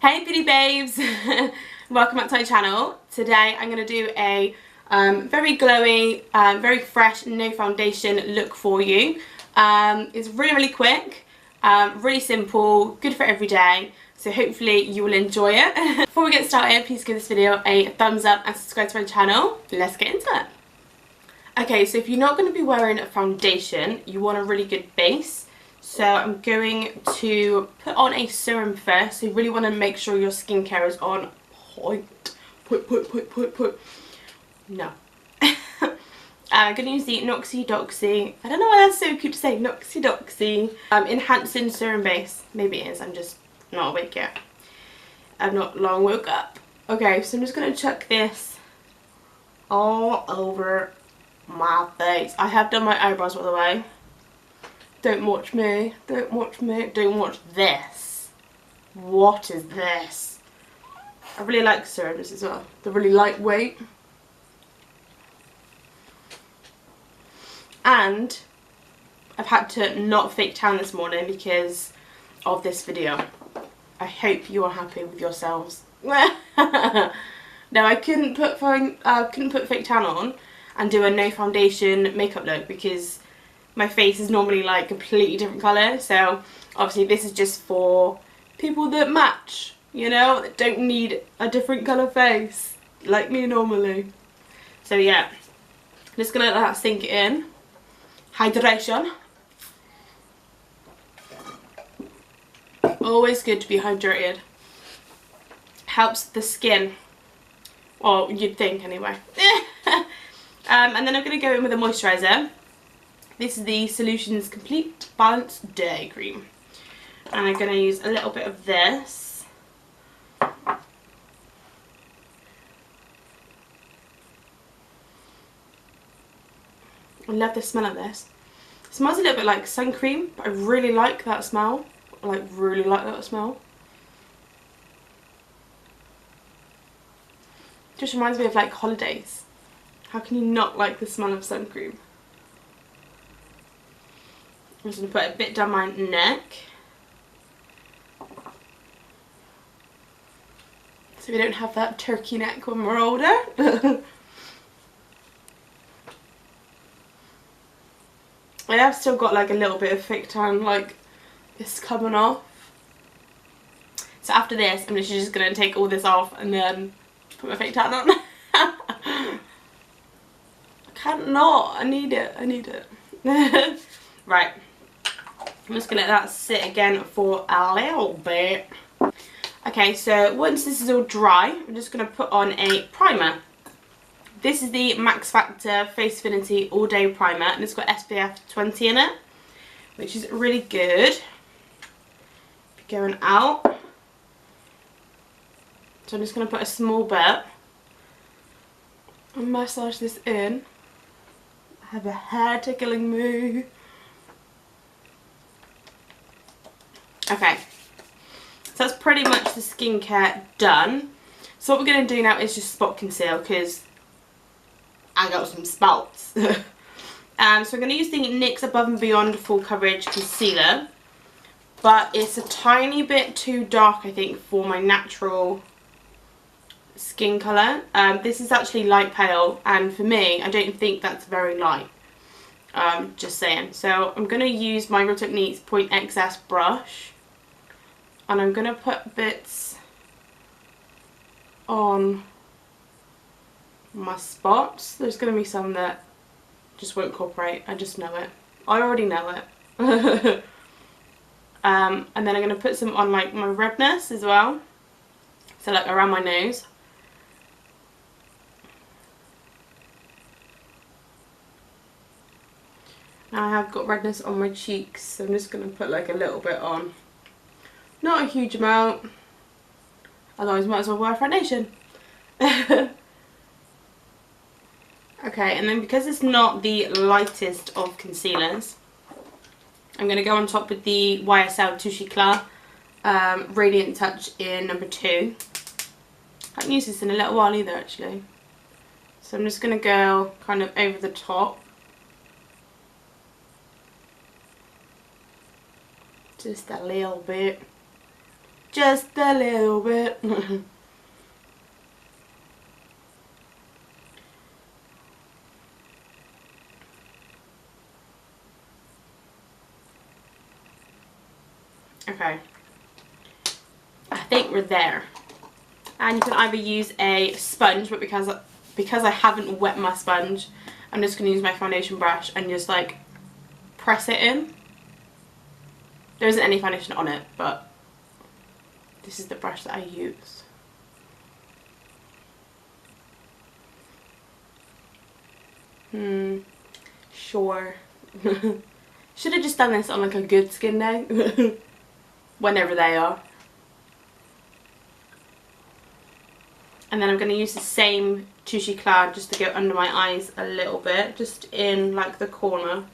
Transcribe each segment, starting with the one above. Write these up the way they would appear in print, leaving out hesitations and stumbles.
Hey beauty babes, welcome back to my channel. Today I'm going to do a very glowy, very fresh, no foundation look for you. It's really quick, really simple, good for every day, so hopefully you will enjoy it. Before we get started, please give this video a thumbs up and subscribe to my channel. Let's get into it. Okay, so if you're not going to be wearing a foundation, you want a really good base. So I'm going to put on a serum first. So you really want to make sure your skincare is on point. No. I'm going to use the NoxiDoxi. I don't know why that's so cute to say. NoxiDoxi. Enhancing serum base. Maybe it is. I'm just not awake yet. I've not long woke up. Okay, so I'm just going to chuck this all over my face. I have done my eyebrows, by the way. Don't watch me, don't watch me, don't watch this. What is this? I really like serums as well. They're really lightweight. And I've had to not fake tan this morning because of this video. I hope you are happy with yourselves. No, I couldn't put fake tan on and do a no foundation makeup look because my face is normally like a completely different colour, so obviously this is just for people that match, you know, that don't need a different colour face like me normally. So yeah, I'm just gonna let that sink in. Hydration. Always good to be hydrated. Helps the skin. Well, you'd think anyway. And then I'm gonna go in with a moisturiser. This is the Solutions Complete Balance Day Cream. And I'm going to use a little bit of this. I love the smell of this. It smells a little bit like sun cream, but I really like that smell. I like really like that smell. Just reminds me of like holidays. How can you not like the smell of sun cream? I'm just going to put a bit down my neck. So we don't have that turkey neck when we're older. I have still got like a little bit of fake tan, like this coming off. So after this, I'm literally just going to take all this off and then put my fake tan on. I can't not. I need it. I need it. Right. I'm just going to let that sit again for a little bit. Okay, so once this is all dry, I'm just going to put on a primer. This is the Max Factor Facefinity All Day Primer, and it's got SPF 20 in it, which is really good. Going out. So I'm just going to put a small bit and massage this in. I have a hair tickling me. Okay, so that's pretty much the skincare done. So what we're going to do now is just spot conceal because I got some spots. So I'm going to use the NYX Above and Beyond Full Coverage Concealer. But it's a tiny bit too dark, I think, for my natural skin colour. This is actually light pale, and for me, I don't think that's very light. Just saying. So I'm going to use my Real Techniques Point XS brush. And I'm going to put bits on my spots. There's going to be some that just won't cooperate. I just know it. I already know it. And then I'm going to put some on like my redness as well. So like around my nose. Now I have got redness on my cheeks. So I'm just going to put like a little bit on. Not a huge amount, otherwise might as well wear a foundation. Okay, and then because it's not the lightest of concealers, I'm going to go on top with the YSL Touche Eclat Radiant Touch in number 2. I haven't used this in a little while either actually. So I'm just going to go kind of over the top. Just a little bit. Just a little bit. Okay. I think we're there. And you can either use a sponge, but because I haven't wet my sponge, I'm just going to use my foundation brush and just like press it in. There isn't any foundation on it, but this is the brush that I use. Sure. Should have just done this on like a good skin day. Whenever they are. And then I'm going to use the same Touche Eclat just to go under my eyes a little bit, just in like the corner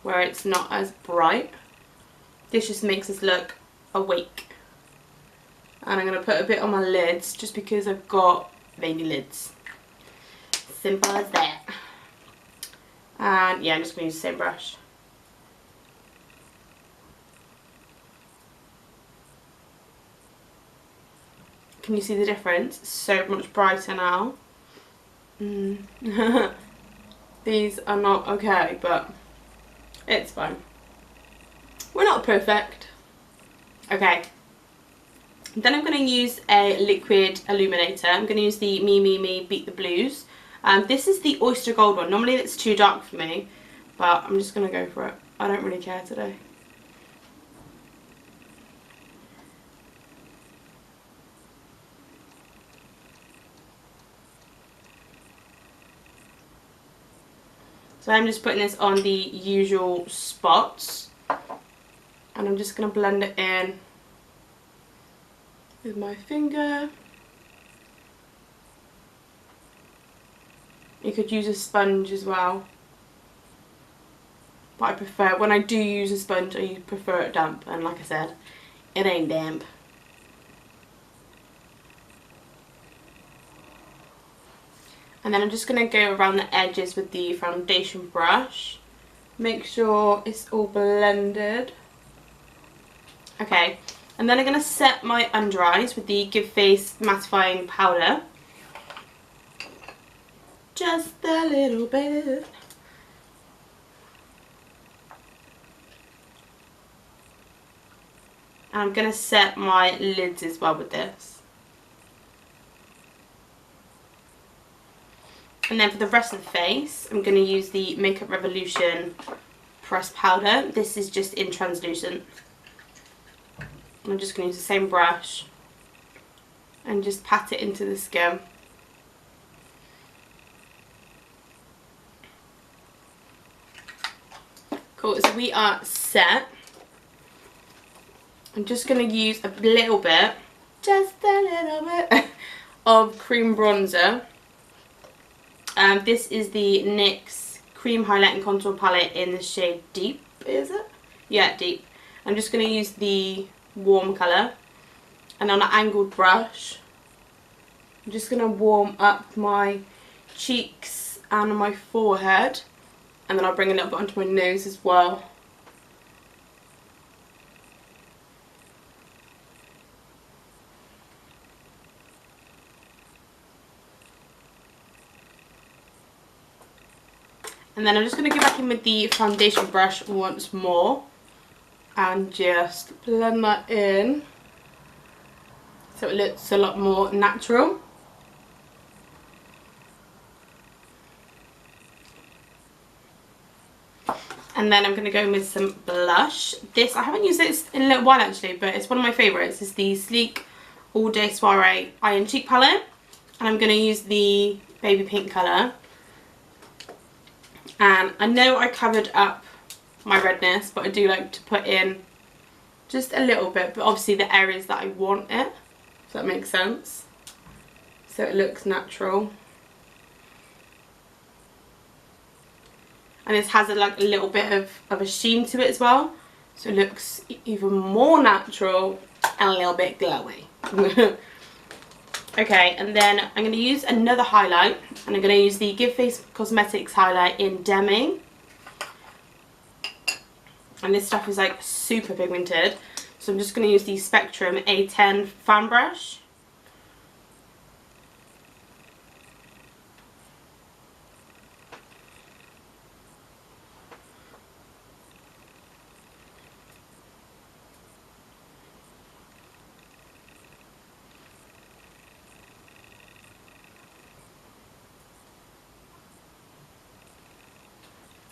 where it's not as bright. This just makes us look awake. And I'm going to put a bit on my lids just because I've got baby lids. Simple as that. And yeah, I'm just going to use the same brush. Can you see the difference? It's so much brighter now. These are not okay, but it's fine. We're not perfect. Okay. Then I'm going to use a liquid illuminator. I'm going to use the MeMeMe Beat the Blues. This is the Oyster Gold one. Normally it's too dark for me, but I'm just going to go for it. I don't really care today. So I'm just putting this on the usual spots, and I'm just going to blend it in with my finger. You could use a sponge as well, but I prefer, when I do use a sponge, I prefer it damp, and like I said, it ain't damp. And then I'm just going to go around the edges with the foundation brush. Make sure it's all blended. Okay, and then I'm going to set my under eyes with the Give Face Mattifying Powder. Just a little bit. And I'm going to set my lids as well with this. And then for the rest of the face, I'm going to use the Makeup Revolution pressed powder. This is just in translucent. I'm just going to use the same brush and just pat it into the skin. Cool, so we are set. I'm just going to use a little bit, just a little bit, of cream bronzer. This is the NYX Cream Highlight and Contour Palette in the shade Deep, is it? Yeah, Deep. I'm just going to use the warm colour, and on an angled brush, I'm just going to warm up my cheeks and my forehead, and then I'll bring a little bit onto my nose as well. And then I'm just going to go back in with the foundation brush once more and just blend that in so it looks a lot more natural. And then I'm going to go in with some blush. This, I haven't used this in a little while actually, but it's one of my favourites. It's the Sleek All Day Soiree Eye and Cheek palette. And I'm going to use the baby pink colour. And I know I covered up my redness, but I do like to put in just a little bit, but obviously the areas that I want it, if that makes sense, so it looks natural. And this has a little bit of a sheen to it as well, so it looks even more natural and a little bit glowy. Okay, and then I'm going to use another highlight, and I'm going to use the Give Face Cosmetics highlight in Demi. And this stuff is like super pigmented, So I'm just going to use the Spectrum A10 fan brush.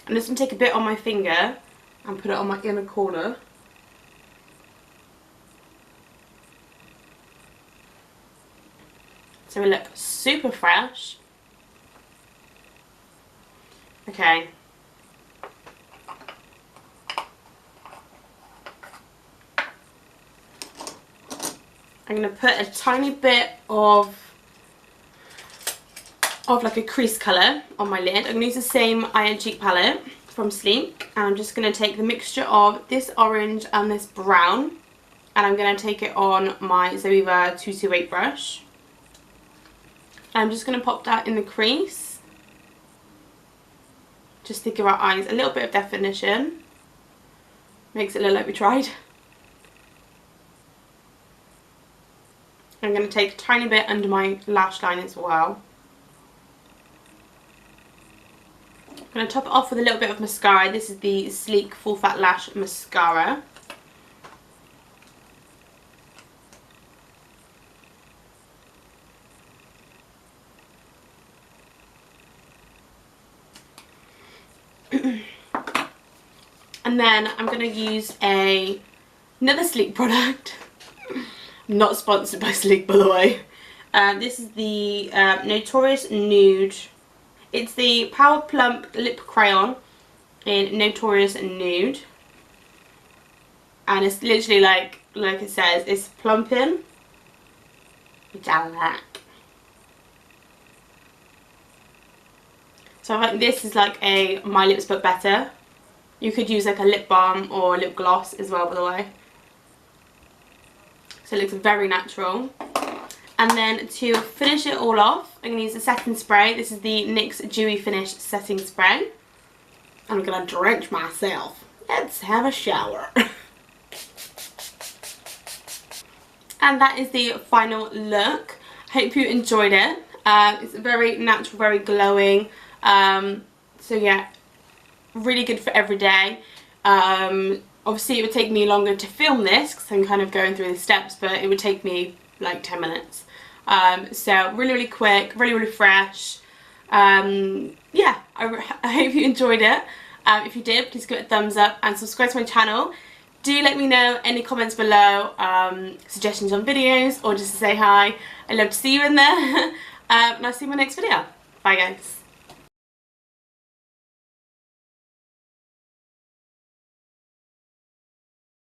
I'm just going to take a bit on my finger and put it on my inner corner. So we look super fresh. Okay. I'm going to put a tiny bit of like a crease colour on my lid. I'm going to use the same Eye and Cheek palette from Sleek, and I'm just going to take the mixture of this orange and this brown, and I'm going to take it on my Zoeva 228 brush. And I'm just going to pop that in the crease just to give our eyes a little bit of definition. Makes it look like we tried. I'm going to take a tiny bit under my lash line as well. I'm going to top it off with a little bit of mascara. This is the Sleek Full Fat Lash Mascara. And then I'm going to use another Sleek product. I'm not sponsored by Sleek, by the way. This is the Notorious Nude. It's the Power Plump Lip Crayon in Notorious Nude. And it's literally like it says, it's plumping, which I like. So I think this is like a My Lips But Better. You could use like a lip balm or a lip gloss as well, by the way. So it looks very natural. And then to finish it all off, I'm going to use the setting spray. This is the NYX Dewy Finish Setting Spray. And I'm going to drench myself. Let's have a shower. And that is the final look. Hope you enjoyed it. It's very natural, very glowing. So yeah, really good for every day. Obviously it would take me longer to film this because I'm kind of going through the steps, but it would take me like 10 minutes. So really quick, really fresh. Yeah, I hope you enjoyed it. If you did, please give it a thumbs up and subscribe to my channel. Do let me know any comments below, suggestions on videos, or just to say hi. I'd love to see you in there. And I'll see you in my next video. Bye guys.